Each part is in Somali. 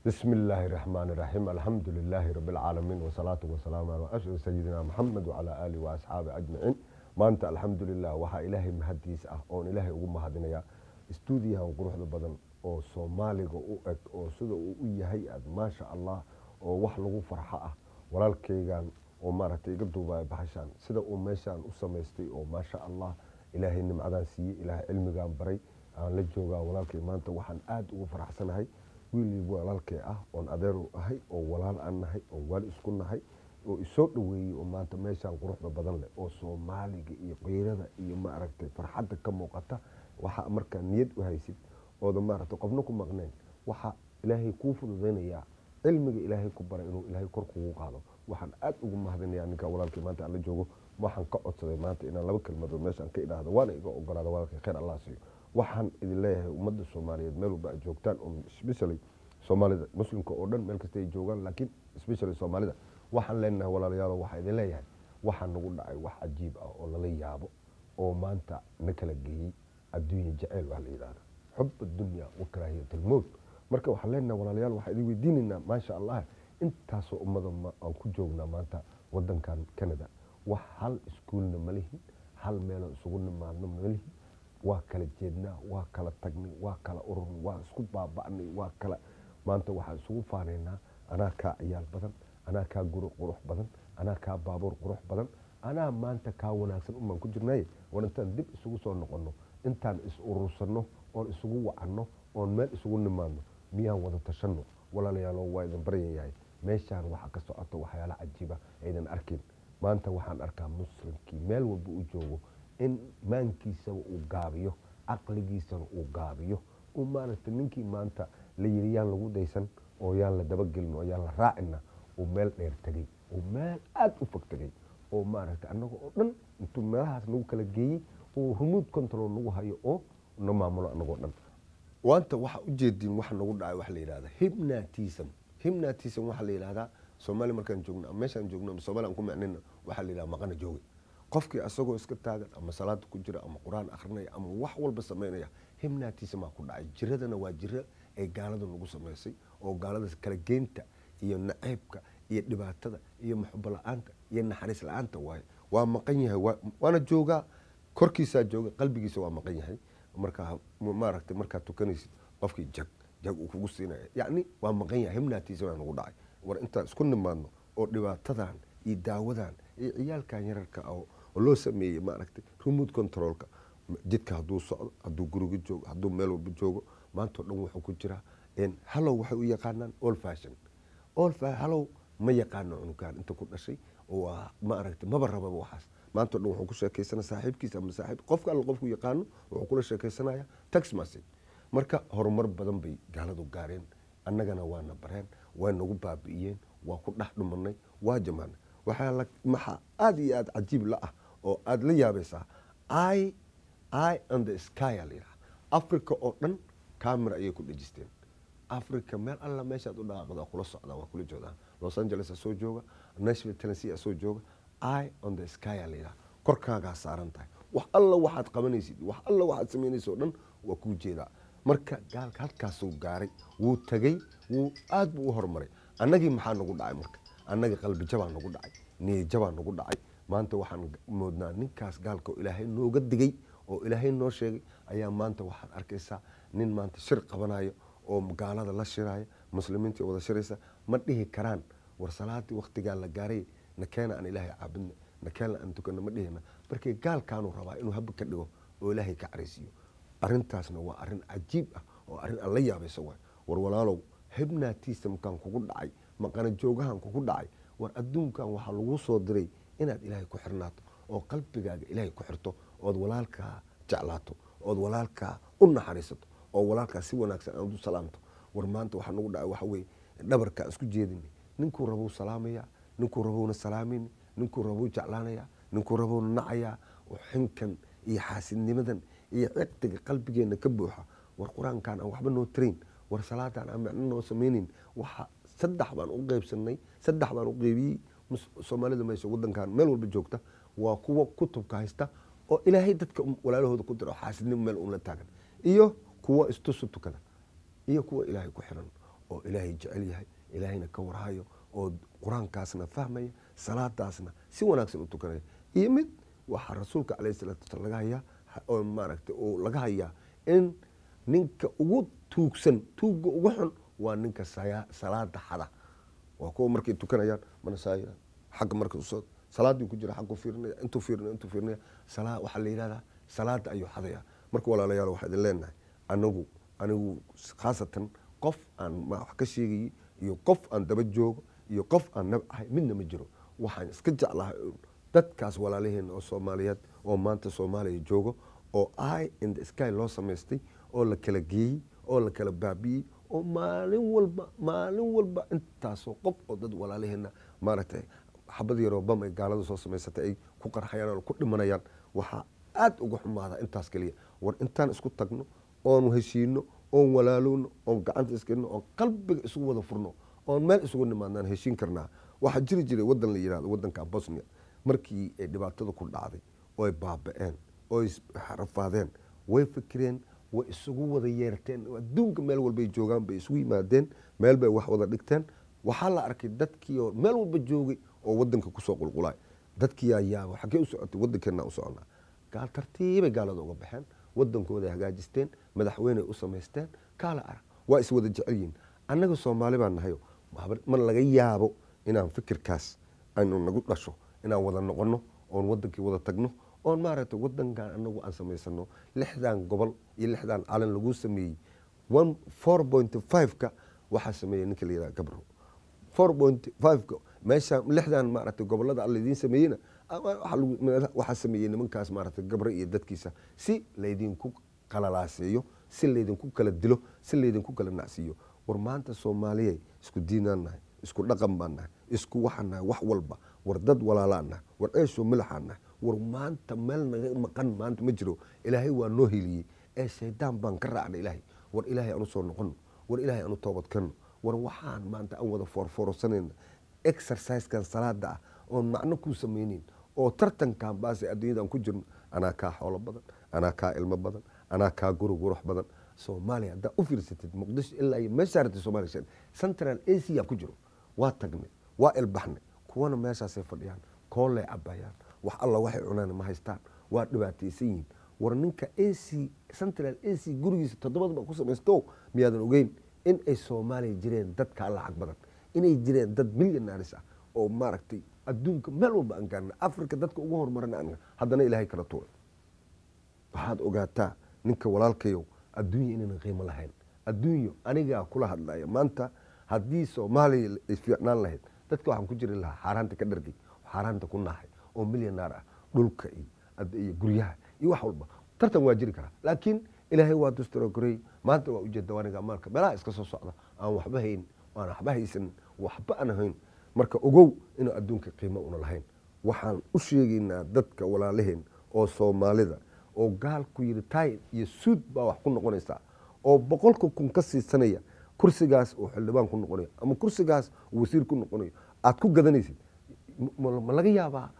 بسم الله الرحمن الرحيم الحمد لله رب العالمين والصلاة والسلام على أشرف سيدنا محمد وعلى آله وأصحابه أجمعين maanta alxamdulilah waxaa ilaahay mahadiis ah oon ilaahay ugu mahadinayaa stuudiyahan quruxda badan oo soomaaliga u eg oo sida uu u yahay aad maasha allah oo wax lagu farxo ah walaalkaygan oo maaragtay iga duubaya bahashaan sida uu meeshaan u samaystay oo maasha allah ilaahay nimcadaan siiyey ilaahay cilmigaan baray aan la joogaa walaalkay maanta waxaan aad ugu faraxsanahay wiilii walaalkay ah oon adeer u ahay oo walaal aan nahay oo waal isku nahay oo isoo dhaweeyey oo maanta meeshaan quruxda badan leh oo soomaaliga iyo qiirada iyo maaragtay farxadda ka muuqata waxa markaa niyad u haysid ooda maaragtay qofna ku maqneen waxa ilaahay kuu fududaynayaa cilmiga ilaahay ku baray inuu ilaahay kor kugu qaado waxaan aad ugu mahadinayaa ninka walaalkay maanta aan la joogo waxaan ka codsaday maanta inaan laba kelmadood meeshaan ka idhaahdo waana iga ogolaada walaalkay khayr allah siiyo waxaan idin leeyahay ummadda soomaaliyeed meel walba ay joogtaan oo especially soomaalida muslimka oo dhan meel kasta ay joogaan laakiin especially soomaalida waxaan leenahay walaalayaal waxaa idin leeyahay waxaa nagu dhacay wax cajiib ah oo lala yaabo oo maanta na kala geeyey adduunya jaceyl waa la yidhahda xub addunya wa karaahiyat almowt marka waxaan leenahay walaalayaal waxaa idin weydiinaynaa maasha allah intaasoo ummada aan ku joognaa maanta wadankan Canada wax hal iskuulna ma lihin hal meeloo isugu nimaadno ma lihin waa kala jeednaa waa kala tagnay waa kala ururnay waa isku baaba'nay waa kala maanta waxaan isugu faanaynaa anaa kaa ciyaal badan anaa kaa guri qurux badan anaa kaa baabuur qurux badan anaa maanta kaa wanaagsan umaan ku jirnaaye war intaan dib isugu soo noqonno intaan is urursanno oon isugu wacanno oon meel isugu nimaadno miyaan wada tashanno walaalayaalo waa idin baryayahay meeshaan waxa ka socoto waxyaala cajiiba aydan arkin maanta waxaan arkaa muslimkii meel walba u joogo in maankiisaba uu gaabiyo caqligiisana uu gaabiyo uu maaragtay ninkii maanta la yiri yaan lagu daysan oo yaan la dabagelin oo yaan la raacina oo meel dheer tagay oo meel aad u fog tagay oo maaragtay annaga oo dhan intuu meelahaas nagu kala geeyey oo remote control nagu hayo oo na maamulo annagoo dhan waanta waxa u jeedin waxa nagu dhacay waxa la yiraahdaa hypnotism waxa la yiraahdaa Soomaali markaan joogno meeshaan joogno Soomaali aan ku macnayna waxa la yiraahdaa maqana jooga qofkii asagoo iska taagan ama salaad ku jira ama quraan akhrinaya ama wax walba sameynaya hypnotism ku dhacay jiradana waa jira ay gaalada lagu sameysay oo gaalada kala geynta iyo naceebka iyo dhibaatada iyo maxab la'aanta iyo naxariis la'aanta waa maqan yahay waana jooga korkiisa jooga qalbigiisa waa maqan yahay marka maaragtay marka tukanaysid qofkii jag uu kugu siinaya yaani waa maqan yahay hypnotism aan ugu dhacay war inta isku nimaadno oo dhibaatadan iyo daawadan iyo ciyaalkan yararka oo loo sameeyay maaragtay remote controlka jidka haduu socdo haduu guriga joogo haduu meel walba joogo maanta dhan wuxuu ku jira in hello waxay u yaqaanaan old fashion hello ma yaqaano cunugan inta ku dhashay oo maaragtay maba rababa waxaas maanta dhan wuxuu ku sheekaysanaa saaxiibkiisa ama saaxiib qofka alla qofku yaqaano wuxuu kula sheekaysanaya text message marka horumar badan bay gaaladu gaareen annagana waana bareen waa nagu baabi'iyeen waa ku dhex dhumanay waa jamaanay waxa aad iyo aad cajiib la ah oo aad la yaabaysaa eye on the sky alira Africa oo dhan camera ayay ku dhajisteen Africa meel alla meeshaad u dhaqaaqdo kula socda waa kula jooda Los Angeles soo jooga Nashville Tennessee soo jooga eye on the sky alira korkaaga saaran tahay wax alla waxaad qabanaysid wax alla waxaad sameynayso dhan waa ku jeeda marka gaalka halkaas uu gaaray wuu tagay wuu aad buu u hormaray annagii maxaa nagu dhacay marka annaga qalbi jabaa nagu dhacay niyad jabaa nagu dhacay maanta waxaan moodnaa ninkaas gaalka oo ilaahay nooga digay oo ilaahay noo sheegay ayaa maanta waxaad arkaysaa nin maanta shir qabanayo oo gaalada la shiraayo muslimiinta wada shiraysa ma dhihi karaan war salaadii waqtigaa la gaaray nakeena aan ilaahay caabudna nakeena aan tukana ma dhihina markii gaalkaanu rabaa inuu hab ka dhigo oo ilaahay ka careysiyo arintaasna waa arin cajiib ah oo arin alla yaabayso war walaalow hypnotism kan kugu dhacay maqana joogahan kugu dhacay war adduunkan waxa lagu soo diray inaad ilaahay ku xirnaato oo qalbigaaga ilaahay ku xirto oo walaalka jeclaato oo walaalka u naxariisato oo walaalka si wanaagsan aad u salaamto war maanta waxa nagu dhacay waxa weey dhabarka isku jeedinay ninku rabo salaamaya ninku rabo salaamin ninku rabo jeclaanaya ninku rabo nacaya oo xinkan iyo xaasidnimadan iyo ciqtiga qalbigeena ka buuxa war quraankan aan waxba noo train war salaadan aan macno noo sameeynin waxa saddex baan u qeybiyay Soomaalida meesha wadankan meel walba joogta waa kuwa kutubka haysta oo ilaahay dadka walaalahooda ku diro xaasidnimo meel uu la taagan iyo kuwa istusu tukada iyo kuwa ilaahay ku xiran oo ilaahay jecel yahay ilaahayna ka warhayo oo qur-aankaasna fahmaya salaadaasna si wanaagsan u tukanaya iyo mid waxaa rasuulka calayhi salaatu wasalaam laga hayaa oo maaragtay oo laga hayaa in ninka ugu tuugsan tuugga ugu xun waa ninka salaada xada waa kuwa markay tukanayaan manasaaya xagga markay usoo salaadii ku jira xaggu fiirinaya intuu fiirinaya waxaa la yidhahdaa salaada ayuu xadaya marka walaalayaal waxaa idin leenahay anigu khaasatan qof aan wax ka sheegayay iyo qof aan daba joogo iyo qof aan nabcahay midna ma jiro waxaan iska jeclahay dadkaas walaalaheena oo soomaaliyeed oo maanta soomaaliya joogo oo eye in the sky loo samaystay oo la kala geeyey oo la kala baabi'iyey oo maalin walba intaasoo qof oo dad walaalaheena maaragtay xabad yaroo bam ay gaalada soo samaysatay ay ku qarxayaan oo ku dhimanayaan waxaa aad uga xumaada intaas kaliya war intaan isku tagno oon heshiino oon walaalowno oon gacanta iskelino oon qalbiga isugu wada furno oon meel isugu nimaadnaan heshiin karnaa waxaa jiri jiray waddan la yidhahdo waddanka Bosnia markii ay dhibaatada ku dhacday oo ay baaba'een oo ay rafaadeen way fikireen way isugu wada yeerteen adduunka meel walbay joogaan bay isugu yimaadeen meel bay wax wada dhigteen waxaa la arkay dadkii oo meel walba joogay oo waddanka kusoo qulqulay dadkii ayaa xagee u socotay waddankeena u soconaa gaal tartiibay gaalada uga baxeen waddankooda hagaajisteen madaxweyne u samaysteen kaala arag waa is wada jecel yihiin annaga Soomaali baan nahay ma laga yaabo inaan fikirkaas aynu nagu dhasho inaan wada noqono oon waddankii wada tagno oon maaragtay waddankan annagu aan samaysano 6 gobol iyo 6 calan lagu sameeyey 4.5ka waxaa sameeyey ninka la yidhaha Gabro 4.5 meesha 6 maaragtay gobolada alla idiin sameeyeyna waxaa sameeyey nimankaas maaragtay Gabro iyo dadkiisa si laydinku qalalaaseeyo si laydinku kala dilo si laydinku kala nacsiiyo war maanta Soomaaliyeed isku diinaan nahay isku dhaqan baan nahay isku waxaan nahay wax walba war dad walaalaan nahay war eesho milaxaan nahay war maanta meel naga maqan maanta ma jiro ilaahay waa noo heliyey ee shaydaan baan ka raacnay ilaahay war ilaahay aanu soo noqono war ilaahay aanu toobad kanno war waxaan maanta aan wada foorfoorsanayna exercise-kan salaada ah oon macno ku samaynin oo tartankan baase adduunyadan ku jirno anaa kaa xoolo badan anaa kaa ilmo badan anaa kaa guri qurux badan Soomaaliya haddaa u fiirsatid Muqdisho ilaa iyo meesha aragtay Soomaaliya Central Asia ku jiro waa tagnay waa ilbaxnay kuwana meeshaasay fadhiyaan koolay cabayaan wax alla waxay cunaan ma haystaan waa dhibaataysan yihiin war ninka AC Central AC gurigiisa 7 ku samaysto miyaadan ogeyn in ay Soomaaliya jireen dad ka lacag badan inay jireen dad milyanaaris ah oo maaragtay adduunka meel walba aan gaarnay Afrika dadka ugu horumarana anaga haddana ilaahay kala tuuray waxaad ogaataa ninka walaalkayow adduunyo inaan qiimo lahayn adduunyo aniga kula hadlaya maanta haddii Soomaaliya ay fiicnaan lahayd dadka waxaan ku jiri lahaa xaaraanta ka dhargay xaaraanta ku naaxay oo milyanaar ah dhulka iyo guryaha iyo wax walba tartan waa jiri karaa laakiin ilaahay waa dusturo goray maanta waa ujeeda waniga marka meelaha iska soo socda aan waxba haysan waxba aan hayn marka ogow inuu adduunka qiimo una lahayn waxaan u sheegaynaa dadka walaalaheen oo Soomaalida oo gaal ku yiri tay iyo suud baa wax ku noqonaysa oo 100,000 ka siisanaya kursigaas oo xildhibaan ku noqonayo ama kursigaas wasiir ku noqonayo aad ku gadanaysid ma laga yaabaa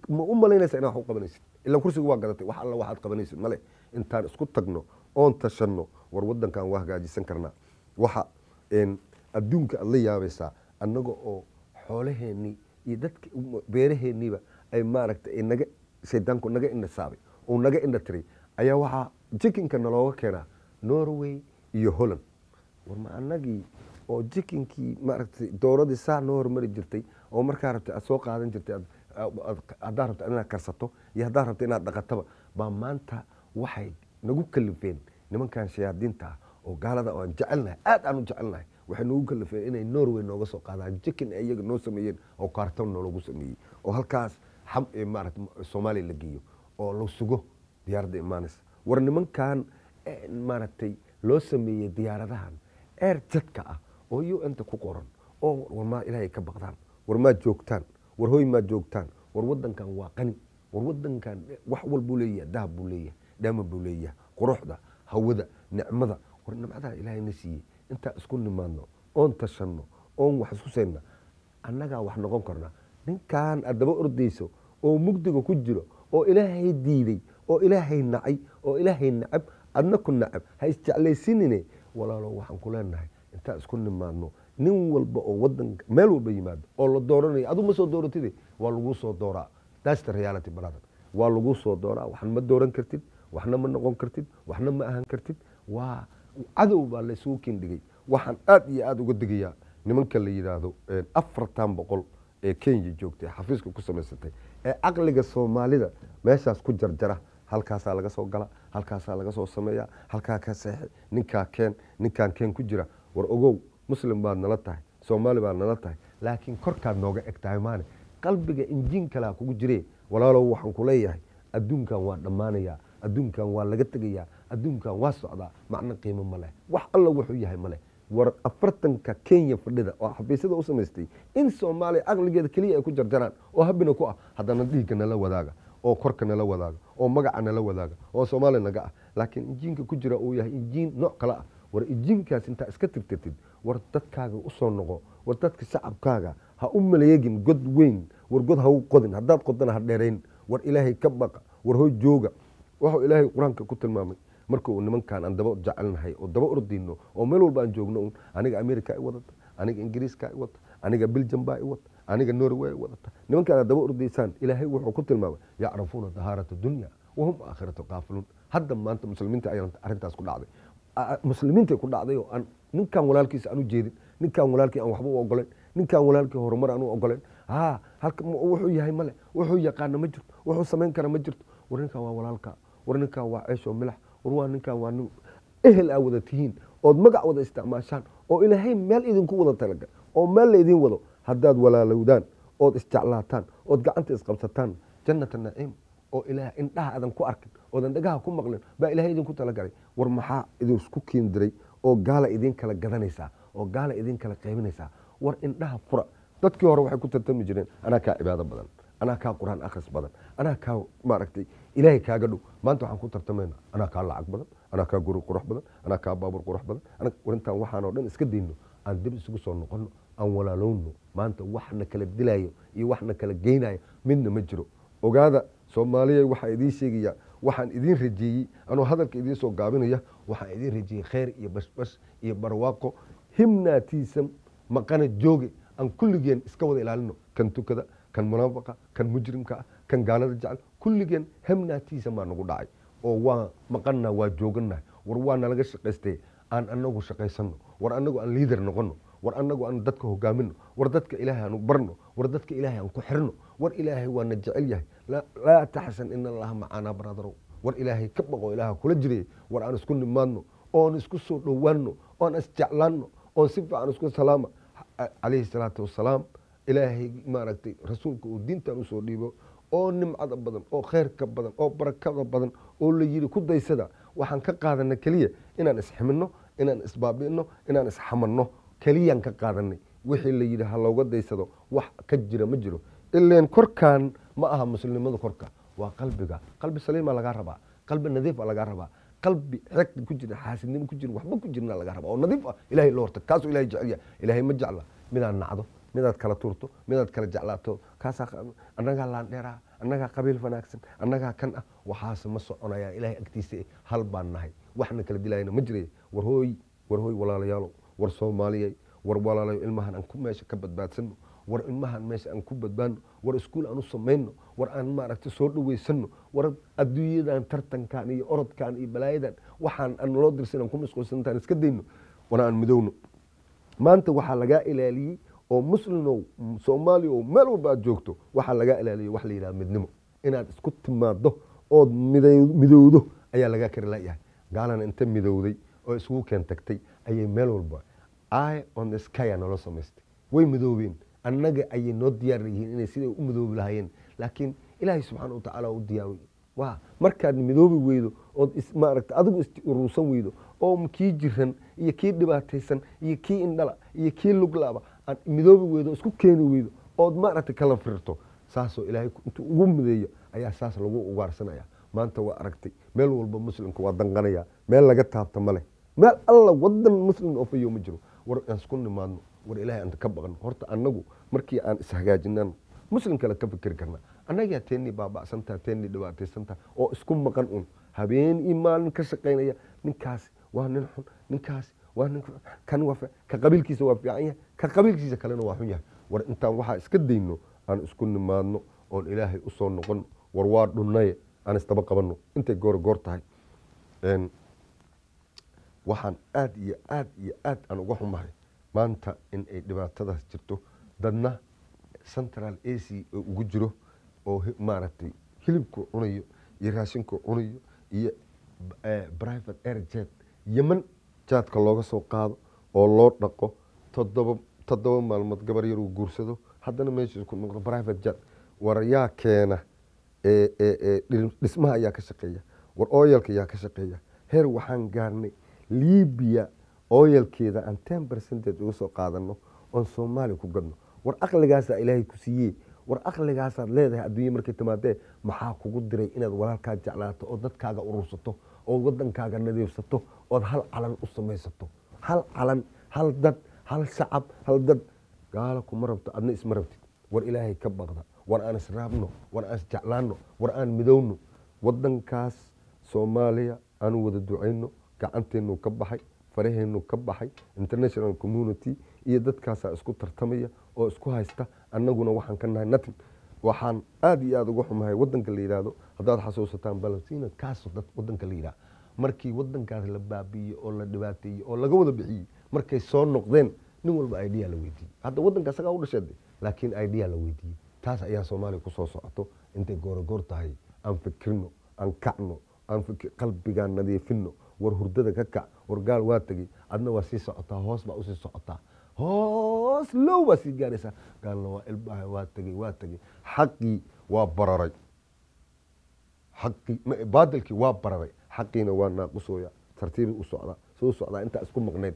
ma u malaynaysa inaad wax u qabanaysid ilaa kursiga waa gadatay wax alla waxaad qabanaysid male intaan isku tagno oon tashanno war waddankan waa hagaajisan karnaa waxa adduunka aad la yaabaysaa annaga oo xoolaheennii iyo dadka beeraheeniiba ay maaragtay ay naga shaydaanku naga indhasaabay oo naga indhatiray ayaa waxaa jikinka nalooga keenaa Norway iyo Holland war ma annagii oo jikinkii maaragtay dooradii saa noo hormari jirtay oo markaa rabtay aad soo qaadan jirtay haddaa rabta inaad karsato iyo haddaa rabta inaad dhaqataba baa maanta waxay nagu kalifeen nimankan shayaadiinta ah oo gaalada oo aan jecelnahay aad aan u jecelnahay waxay nagu kalifeen inay Norway nooga soo qaadaan jikin ay iyaga noo sameeyeen oo kaartoon noogu sameeyey oo halkaas maaragtay Soomaaliya la geeyo oo la sugo diyaaradda imaanaysa war nimankan maaragtay loo sameeyey diyaaradahan air jetka ah oo UN-ta ku qoran oo war ma ilaahay ka baqdaan war ma joogtaan war hooy ma joogtaan war waddankan waa qani war waddankan wax walba leeyahay dahab buu leeyahay dhama buu leeyahay quruxda hawada nicmada war nimcada ilaahay na siiyey inta isku nimaadno oon tashanno oon wax isku sayna annaga wax noqon karna ninkan adaba ordayso oo mugdiga ku jiro oo ilaahay diiday oo ilaahay nacay oo ilaahay nacab adna ku nacab ha isjeclaysinine walaalo waxaan ku leenahay inta isku nimaadno nin walba oo wadanka meel walba yimaado oo la dooranayo adu ma soo dooratid waa lagu soo dooraa that's the reality brother waa lagu soo dooraa waxna ma dooran kartid waxna ma noqon kartid waxna ma ahan kartid waa cadow baa la isugu kindhigay waxaan aad iyo aad uga digayaa nimanka la yiraahdo 400 ee Kenya joogtay xafiiska ku samaysatay ee aqliga Soomaalida meeshaas ku jarjara halkaasa laga soo gala halkaasa laga soo sameeyaa halkaa ka saxi ninkaan keen ku jira war ogow muslim baad nala tahay Soomaali baad nala tahay laakiin korkaad nooga egtahay maane qalbiga injiin kala kugu jiree walaalow waxaan ku leeyahay adduunkan waa dhamaanaya adduunkan waa laga tagayaa adduunkan waa socdaa macna qiimo ma leh wax alla wuxuu yahay ma leh war 40ka Kenya fadhida oo xafiisyada u samaystay in Soomaaliya aqligeeda kaliya ay ku jarjaraan oo habina ku ah hadana dhiigana la wadaaga oo korkana la wadaaga oo magacana la wadaaga oo Soomaali naga ah laakiin injiinka ku jira uu yahay injiin nooc kala ah war injiinkaas inta iska tirtirtid war dadkaaga u soo noqo war dadka shacabkaaga ha u maleegin god weyn war god ha u qodin hadaad qodana ha dheerayn war Ilaahay ka baqa war hoo jooga waxa Ilaahay quraanka ku tilmaamay markuu nimankan aan daba jecelnahay oo daba ordino oo meel walba aan joogno aniga America ay wadata aniga Ingiriiska ay wadata aniga Belgium baa ay wadata aniga Norway ay wadata nimankan daba ordaysan Ilaahay wuxuu ku tilmaamay ya'rafuna daharata dunya wa hum aakhiratu qaafilun hadda maanta muslimiinta ay arintaas ku dhacday muslimiinta ku dhacday oo aan ninkan walaalkiisa aan u jeedin ninkan walaalkii aan waxba u ogoleen ninkan walaalkii horumar aan u ogoleen halka wuxuu yahay male wuxuu yaqaan ma jirto wuxuu sameyn kara ma jirto war ninkan waa walaalka war ninkan waa ceesho milax war waa ninkan waa ehel aad wada tihiin oo magac wada isticmaashaan oo Ilaahay meel idinku wada talagal oo meel la idin wado hadaad walaalowdaan oo isjeclaataan oo gacanta isqabsataan jannatan naciim oo Ilaahay indhaha adan ku arkin oo dhagaha ku maqlin baa Ilaahay idinku talagalay war maxaa idin isku kiindiray oo gaala idin kala gadanaysa oo gaala idin kala qaybinaysa war indhaha fura dadkii hore waxay ku tartami jireen ana ka cibaado badan ana ka quraan akhris badan ana ka maaragtay Ilaahay kaaga dhow maanta waxaan ku tartamayna ana ka lacag badan ana ka guri qurux badan ana ka baabur qurux badan ana warintan waxaan oo dhan iska deeyno aan dib isugu soo noqono aan walaalowno maanta waxna kala dilaayo iyo waxna kala geynayo midna ma jiro ogaada Soomaaliya waxa idin sheegaya waxaan idin rajeeyay anoo hadalka idin soo gaabinaya waxaan idin rajeeyay khayr iyo basbas iyo barwaaqo himnaatiisa maqana jooge aan kulligeen iska wada ilaalino kan tukada kan munaafiqa kan mujrimka kan gaalada jecel kulligeen himnaatiisa ma nagu dhacay oo waa maqana waa joogana war waa nalaga shaqaystay aan anagu shaqaysano war anagu aan leader noqono war anagu aan dadka hogaamino war dadka Ilaahay aan barno war dadka Ilaahay aan ku xirno war Ilaahay waa na jecel yahay la tahsan in Allah ma'ana brother war Ilaahay ka baqo Ilaahay kula jiray war aan isku nimaadno oo isku soo dhawaano oo isjeclaano oo si fiican isku salaama alayhi salatu wassalaam Ilaahay maaragtay rasuulka oo diinta u soo dhiibo oo nimcada badan oo khayrka badan oo barakada badan oo la yiri ku daysada waxaan ka qaadanay kaliya inaan isximino inaan isbaabino inaan isxamanno kaliyan ka qaadanay wixii la yiri ha looga daysado wax ka jira ma jiro ileen korkaan ma aha muslimada korka waa qalbiga qalbi saliima laga rabaa qalbi nadiif laga rabaa qalbi xaq ku jira xaasidnimo ku jira waxba ku jirna laga rabaa oo nadiif ah Ilaahay loo horta kaas Ilaahay jecel yahay Ilaahay ma jecla midaan nacdo midaad kala turto midaad kala jeclaato kaas anaga laan dheeraa anaga qabiil wanaagsan anaga kan ah waxaas ma soconaya Ilaahay agtiisa hal baan nahay waxna kala dilayna ma jiray war hooy walaalayaal war Soomaaliyeey war walaalayo ilmahan aan ku meesha ka badbaadsano war ilmahan meesha aan ku badbaano war iskuul aan u sameeyno war aan maaragtay soo dhaweysano war adduunyadan tartankan iyo orodkan iyo balaayadan waxaan aan loo dirsan ku masqulsantaan iska deeyno wana aan midowno maanta waxa laga ilaaliyay oo muslimo Soomaaliya oo meel walba joogto waxa laga ilaaliyay wax la yiraahdo midnimo inaad isku timaado oo midowdo ayaa laga karilayahay gaalana inta midowday oo isugu keen tagtay ayay meel walba eye on the sky aan la samaystay way midoobeen annaga ayay noo diyaar yihiin inay sidoo u midoobi lahaayeen laakiin Ilaahay subhanahu wa ta'ala u diyaaway waa markaad midoobi weydo oo maaragtay adigu istiruusan weydo oo kii jiran iyo kii dhibaataysan iyo kii indhala iyo kii luglaaba aan midoobi weydo isku keeni weydo oo maaragtay kala firto saasoo Ilaahay intuu ugu mideeyo ayaa saas lagu ugaarsanaya maanta waa aragtay meel walba muslimku waa danqanaya meel laga taabto male meel alla wadan muslim oo fayo ma jiro war aan isku nimaadno war Ilaahay aan ka baqno horta anagu markii aan ishagaajinaan muslim kala ka fikir karna anaga teeni baabacsantaa teeni dhibaataysanta oo isku maqan habeen iyo maalin ka shaqeynaya ninkaas waa nin xun ninkaas وأنا كان وفي كقبيل كيس وفي كقبيل كيس كلنا وحياه وأنت وحى اسكت إنه أنا اسكن ما إنه أن إلهي أصلا نقول ورواد دنيا أنا استبقى منه أنت جور تاي إن waxaan aad iyo aad aan uga xumahay maanta in ay dhibaatadaas jirto dadna central ac ugu jiro oo maaragtay hilibku cunayo iyo raashinku cunayo iyo private airjet yemen jaadka looga soo qaado oo loo dhaqo toddoba maalmood gabar yar uu guursado haddana meesha ku noqdo private jet war yaa keena dhismaha ayaa ka shaqeeya war oilka ayaa ka shaqeeya heer waxaan gaarnay liibiya oyalkeeda aan 10% uga soo qaadano oon Soomaali ku gadno war aqligaasaa ilaahay ku siiyey war aqligaasaad leedahay adduunye markay timaadee maxaa kugu diray inaad walaalkaa jeclaato oo dadkaaga urursato oo waddankaaga nadiifsato ood hal calan u samaysato hal calan hal dad hal shacab hal dad gaala kuma rabto adna isma rabtid war ilaahay ka baqda war aan israabno war aan isjeclaanno war aan midowno waddankaas Soomaaliya aan wada ducayno gacanteenu ka baxay faraheenu ka baxay international community iyo dadkaas isku tartamaya oo isku haysta annaguna waxaan ka nahay nothing waxaan aad iyo aad uga xumahay waddanka la yiraahdo hadaad xasuusataan Palestine kaas dad waddanka la yiraahdo markii waddankaas la baabiyo oo la dhibaateeyo oo laga wada bixiyay markay soo noqdeen nin walba idea la weydiiyay hadda waddanka saga u dhashay laakiin idea la weydiiyay taas ayaa Soomaaliya ku soo socoto intay goor tahay aan fikirno aan kacno aan qalbiga nadiifino war hurdada ka kac war gaal waa tagay adna waa sii socotaa hoos baa u sii socotaa hoos low waa sii gaaraysaa gaalna waa ilbaha waa tagay xaqii waa bararay xaqii baadilkii waa bararay xaqiina waa naaqusooya tartiib u socda soo socda inta isku maqneed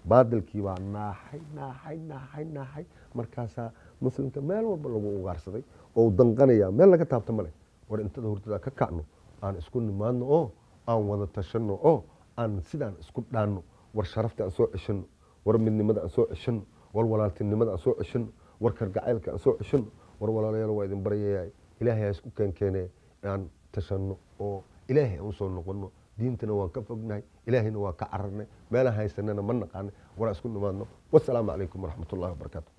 baadilkii waa naaxay markaasaa muslimka meel walba lagu ugaarsaday oo danqanaya meel laga taabto male war intada hurdada ka kacno aan isku nimaadno oo aan wada tashano oo aan sidaan isku dhaanno war sharafta aan soo ceshano war midnimada aan soo ceshano war walaaltinimada aan soo ceshano war kargacaylka aan soo ceshano war walaalayaal waa idin baryayaa ilaahay isku keenkeenee aan tashano oo ilaahay aan soo noqono diintana waan ka fognahay ilaahayna waa ka cararnay meelaha haysanana ma naqaan war isku nimaadno wassalaamu calaykum waraxmatullaahi wabarakaatuh